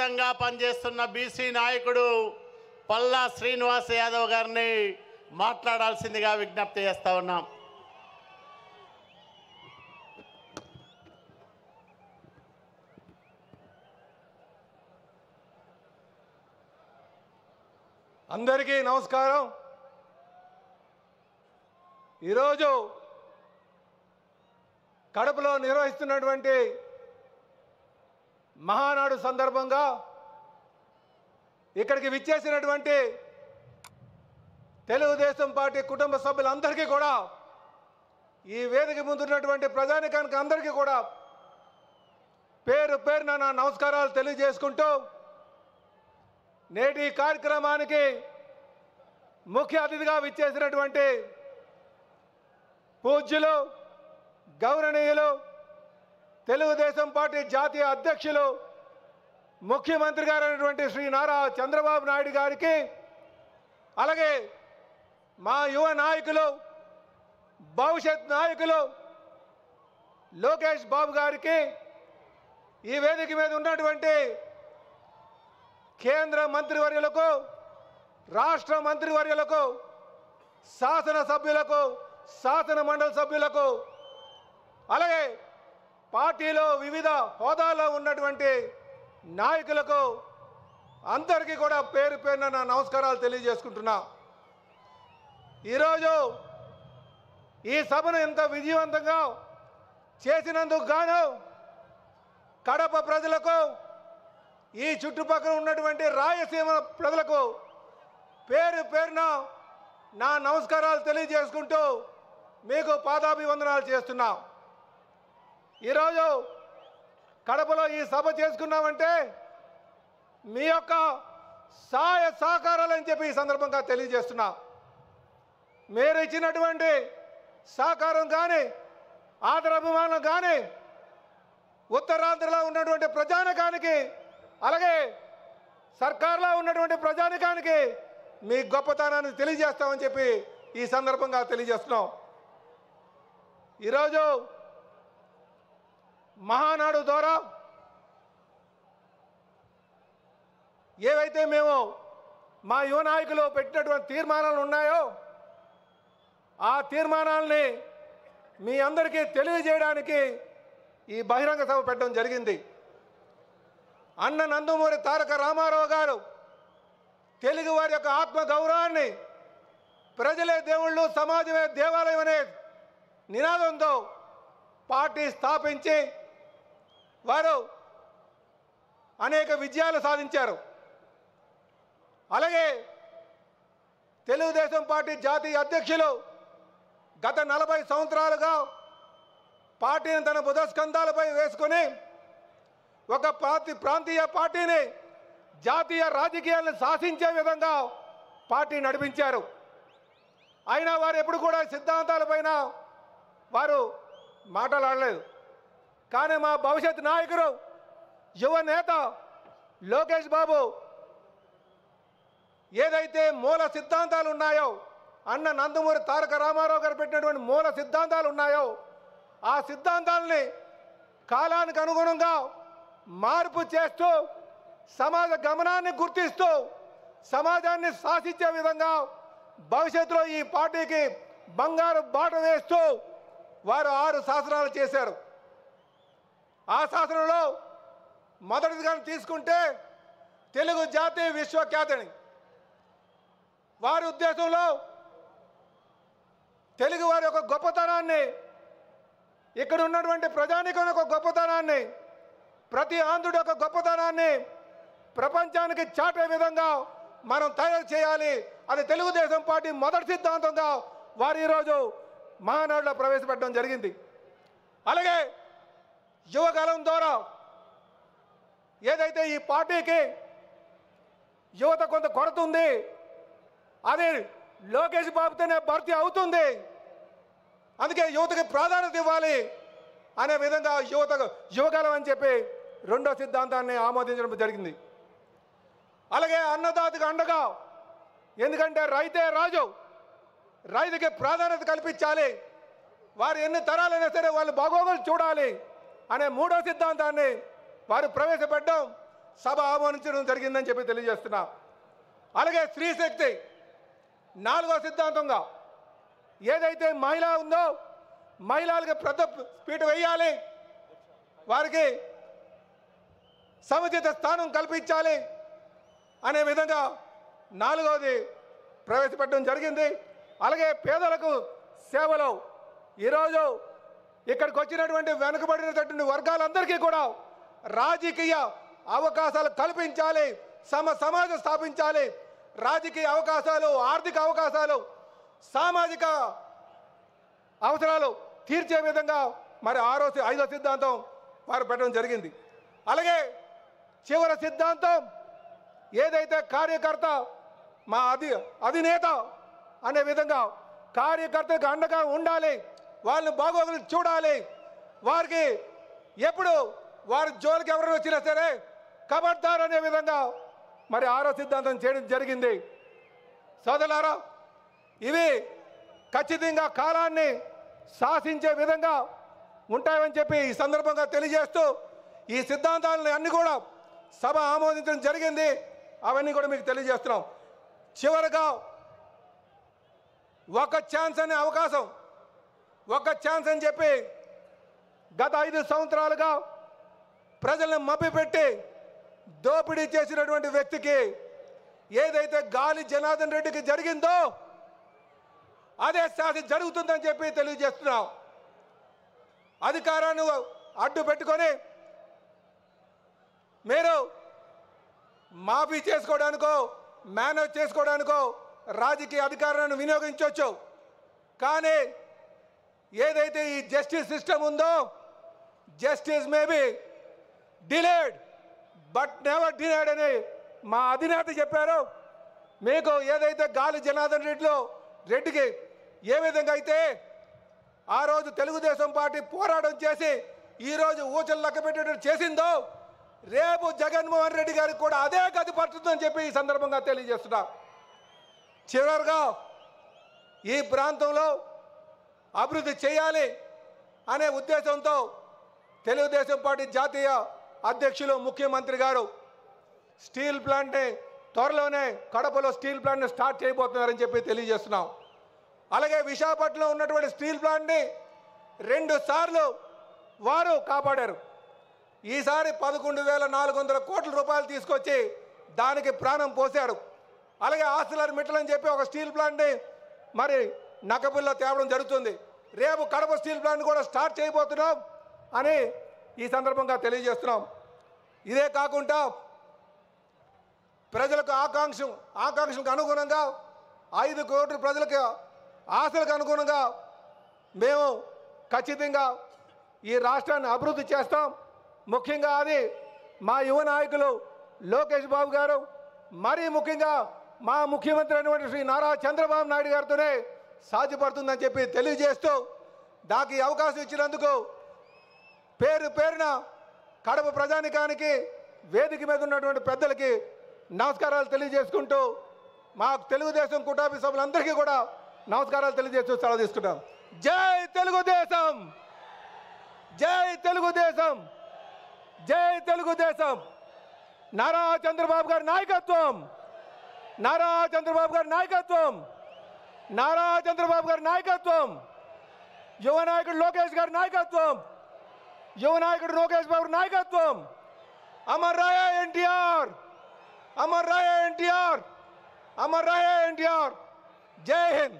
నిస్వార్థంగా పనిచేస్తున్న బీసీ నాయకుడు పల్లా శ్రీనివాస్ యాదవ్ గారిని మాట్లాడాల్సిందిగా విజ్ఞప్తి చేస్తా ఉన్నాం. అందరికీ నమస్కారం. ఈరోజు కడపలో నిర్వహిస్తున్నటువంటి మహానాడు సందర్భంగా ఇక్కడికి విచ్చేసినటువంటి తెలుగుదేశం పార్టీ కుటుంబ సభ్యులందరికీ కూడా, ఈ వేదిక ముందున్నటువంటి ప్రజానికానికి అందరికీ కూడా పేరు పేరున నా నమస్కారాలు తెలియజేసుకుంటూ, నేటి కార్యక్రమానికి ముఖ్య అతిథిగా విచ్చేసినటువంటి పూజ్యులు గౌరవనీయులు తెలుగుదేశం పార్టీ జాతీయ అధ్యక్షులు ముఖ్యమంత్రి గారైనటువంటి శ్రీ నారా చంద్రబాబు నాయుడు గారికి, అలాగే మా యువ నాయకులు భవిష్యత్ నాయకులు లోకేష్ బాబు గారికి, ఈ వేదిక మీద ఉన్నటువంటి కేంద్ర మంత్రివర్యులకు, రాష్ట్ర మంత్రివర్యులకు, శాసన సభ్యులకు, శాసన మండలి సభ్యులకు, అలాగే పార్టీలో వివిధ హోదాల్లో ఉన్నటువంటి నాయకులకు అందరికీ కూడా పేరు పేరున నా నమస్కారాలు తెలియజేసుకుంటున్నా. ఈరోజు ఈ సభను ఇంత విజయవంతంగా చేసినందుకు గాను కడప ప్రజలకు, ఈ చుట్టుపక్కల ఉన్నటువంటి రాయలసీమ ప్రజలకు పేరు పేరున నా నమస్కారాలు తెలియజేసుకుంటూ మీకు పాదాభివందనాలు చేస్తున్నా. ఈరోజు కడపలో ఈ సభ చేసుకున్నామంటే మీ యొక్క సహాయ సహకారాలని చెప్పి ఈ సందర్భంగా తెలియజేస్తున్నా. మీరు ఇచ్చినటువంటి సహకారం కానీ, ఆదరాభిమానం కానీ ఉత్తరాంధ్రలో ఉన్నటువంటి ప్రజానికానికి, అలాగే సర్కార్లో ఉన్నటువంటి ప్రజానికానికి మీ గొప్పతనాన్ని తెలియజేస్తామని చెప్పి ఈ సందర్భంగా తెలియజేస్తున్నాం. ఈరోజు మహానాడు ద్వారా ఏవైతే మేము మా యువ నాయకులు పెట్టినటువంటి తీర్మానాలు ఉన్నాయో, ఆ తీర్మానాలని మీ అందరికీ తెలియజేయడానికి ఈ బహిరంగ సభ పెట్టడం జరిగింది. అన్న నందమూరి తారక రామారావు గారు తెలుగు వారి యొక్క ఆత్మ గౌరవాన్ని, ప్రజలే దేవుళ్ళు సమాజమే దేవాలయం అనే నినాదంతో పార్టీ స్థాపించి వారు అనేక విజయాలు సాధించారు. అలాగే తెలుగుదేశం పార్టీ జాతీయ అధ్యక్షులు గత 40 సంవత్సరాలుగా పార్టీని తన బుధస్కంధాలపై వేసుకొని ఒక ప్రాంతీయ పార్టీని జాతీయ రాజకీయాలను శాసించే విధంగా పార్టీ నడిపించారు. అయినా వారు ఎప్పుడు కూడా సిద్ధాంతాలపైన వారు మాట్లాడలేదు. కానీ మా భవిష్యత్ నాయకుడు, యువ నేత లోకేష్ బాబు ఏదైతే మూల సిద్ధాంతాలు ఉన్నాయో, అన్న నందమూరి తారక రామారావు గారు పెట్టినటువంటి మూల సిద్ధాంతాలు ఉన్నాయో, ఆ సిద్ధాంతాలని కాలానికి అనుగుణంగా మార్పు చేస్తూ, సమాజ గమనాన్ని గుర్తిస్తూ, సమాజాన్ని శాసించే విధంగా భవిష్యత్తులో ఈ పార్టీకి బంగారు బాట వేస్తూ వారు 6 శాసనాలు చేశారు. ఆ శాసనంలో మొదటిదిగా తీసుకుంటే తెలుగు జాతి విశ్వఖ్యాతిని. వారి ఉద్దేశంలో తెలుగు వారి యొక్క గొప్పతనాన్ని, ఇక్కడ ఉన్నటువంటి ప్రజానికం యొక్క గొప్పతనాన్ని, ప్రతి ఆంధ్రుడి యొక్క గొప్పతనాన్ని ప్రపంచానికి చాటే విధంగా మనం తయారు చేయాలి. అది తెలుగుదేశం పార్టీ మొదటి సిద్ధాంతంగా వారు ఈరోజు మహానాడులో ప్రవేశపెట్టడం జరిగింది. అలాగే యువగలం ద్వారా ఏదైతే ఈ పార్టీకి యువత కొంత కొరత ఉంది, అది లోకేష్ బాబుతోనే భర్తీ అవుతుంది. అందుకే యువతకి ప్రాధాన్యత ఇవ్వాలి అనే విధంగా యువగలం అని చెప్పి రెండో సిద్ధాంతాన్ని ఆమోదించడం జరిగింది. అలాగే అన్నదాతకు అండగా, ఎందుకంటే రైతే రాజు, రైతుకి ప్రాధాన్యత కల్పించాలి, వారు ఎన్ని తరాలైనా సరే వాళ్ళు బాగోగులు చూడాలి అనే మూడో సిద్ధాంతాన్ని వారు ప్రవేశపెట్టడం, సభ ఆహ్వానించడం జరిగిందని చెప్పి తెలియజేస్తున్నా. అలాగే స్త్రీ శక్తి 4వ సిద్ధాంతంగా ఏదైతే మహిళ ఉందో మహిళలకు పెద్ద పీట వేయాలి, వారికి సముచిత స్థానం కల్పించాలి అనే విధంగా 4వది ప్రవేశపెట్టడం జరిగింది. అలాగే పేదలకు సేవలు ఈరోజు ఇక్కడికి వచ్చినటువంటి వెనుకబడినటువంటి వర్గాలందరికీ కూడా రాజకీయ అవకాశాలు కల్పించాలి, సమాజం స్థాపించాలి. రాజకీయ అవకాశాలు, ఆర్థిక అవకాశాలు, సామాజిక అవసరాలు తీర్చే విధంగా మరి 5వ సిద్ధాంతం వారు పెట్టడం జరిగింది. అలాగే చివరి సిద్ధాంతం ఏదైతే కార్యకర్త మా అధినేత అనే విధంగా కార్యకర్తకు అండగా ఉండాలి, వాళ్ళని బాగోగులు చూడాలి, వారికి ఎప్పుడు వారి జోలికి ఎవరు వచ్చినా సరే కబడ్దార్ అనే విధంగా మరి 6వ సిద్ధాంతం చేయడం జరిగింది. సోదరులారా, ఇవి ఖచ్చితంగా కాలాన్ని శాసించే విధంగా ఉంటాయని చెప్పి ఈ సందర్భంగా తెలియజేస్తూ ఈ సిద్ధాంతాలని అన్ని కూడా సభ ఆమోదించడం జరిగింది. అవన్నీ కూడా మీకు తెలియజేస్తున్నాం. చివరగా ఒక ఛాన్స్ అనే అవకాశం, ఒక ఛాన్స్ అని చెప్పి గత 5 సంవత్సరాలుగా ప్రజలను మభ్యపెట్టి దోపిడీ చేసినటువంటి వ్యక్తికి ఏదైతే గాలి జనార్దన్ రెడ్డికి జరిగిందో అదే శాస్తి జరుగుతుందని చెప్పి తెలియజేస్తున్నాం. అధికారాన్ని అడ్డు పెట్టుకొని మీరు మాఫీ చేసుకోవడానికో మేనేజ్ చేసుకోవడానికో రాజకీయ అధికారాన్ని వినియోగించవచ్చు. కానీ ఏదైతే ఈ జస్టిస్ సిస్టమ్ ఉందో justice may be delayed but never denied అని మా అధినేత చెప్పారు. మీకు ఏదైతే గాలి జనార్దన్ రెడ్డికి ఏ విధంగా అయితే ఆ రోజు తెలుగుదేశం పార్టీ పోరాటం చేసి ఈరోజు ఊచలు లెక్కపెట్టేటట్టు చేసిందో రేపు జగన్మోహన్ రెడ్డి గారికి కూడా అదే గతి పడుతుందని చెప్పి ఈ సందర్భంగా తెలియజేస్తున్నా. చివరిగా ఈ ప్రాంతంలో అభివృద్ధి చేయాలి అనే ఉద్దేశంతో తెలుగుదేశం పార్టీ జాతీయ అధ్యక్షులు ముఖ్యమంత్రి గారు స్టీల్ ప్లాంట్ని త్వరలోనే కడపలో స్టీల్ ప్లాంట్ని స్టార్ట్ చేయబోతున్నారని చెప్పి తెలియజేస్తున్నాం. అలాగే విశాఖపట్నంలో ఉన్నటువంటి స్టీల్ ప్లాంట్ని 2 సార్లు వారు కాపాడారు. ఈసారి 11,400 కోట్ల రూపాయలు తీసుకొచ్చి దానికి ప్రాణం పోశారు. అలాగే ఆర్సిలర్ మిట్టల్ అని చెప్పి ఒక స్టీల్ ప్లాంట్ని మరి నక్కపుల్లో తేవడం జరుగుతుంది. రేపు కడప స్టీల్ ప్లాంట్ కూడా స్టార్ట్ చేయబోతున్నాం అని ఈ సందర్భంగా తెలియజేస్తున్నాం. ఇదే కాకుండా ప్రజలకు ఆకాంక్షలకు అనుగుణంగా 5 కోట్ల ప్రజలకు ఆశలకు అనుగుణంగా మేము ఖచ్చితంగా ఈ రాష్ట్రాన్ని అభివృద్ధి చేస్తాం. ముఖ్యంగా అది మా యువ నాయకులు లోకేష్ బాబు గారు, మరీ ముఖ్యంగా మా ముఖ్యమంత్రి అయినటువంటి శ్రీ నారా చంద్రబాబు నాయుడు గారితోనే సాధ్యపడుతుందని చెప్పి తెలియజేస్తూ నాకు ఈ అవకాశం ఇచ్చినందుకు పేరున కడప ప్రజానికానికి వేదిక మీద ఉన్నటువంటి పెద్దలకి నమస్కారాలు తెలియజేసుకుంటూ మా తెలుగుదేశం కుటుంబ సభ్యులందరికీ కూడా నమస్కారాలు తెలియజేస్తూ సెలవు తీసుకుంటాం. జై తెలుగుదేశం, జై తెలుగుదేశం, జై తెలుగుదేశం. నారా చంద్రబాబు గారి నాయకత్వం, నారా చంద్రబాబు గారి నాయకత్వం, నారా చంద్రబాబు గారి నాయకత్వం, యువ నాయకుడు లోకేష్ గారి నాయకత్వం, యువ నాయకుడు లోకేష్ బాబు నాయకత్వం. అమర్ రాయ ఎన్టీఆర్, అమర్ రాయ ఎన్టీఆర్, అమర్ రాయ ఎన్టీఆర్. జై హింద్.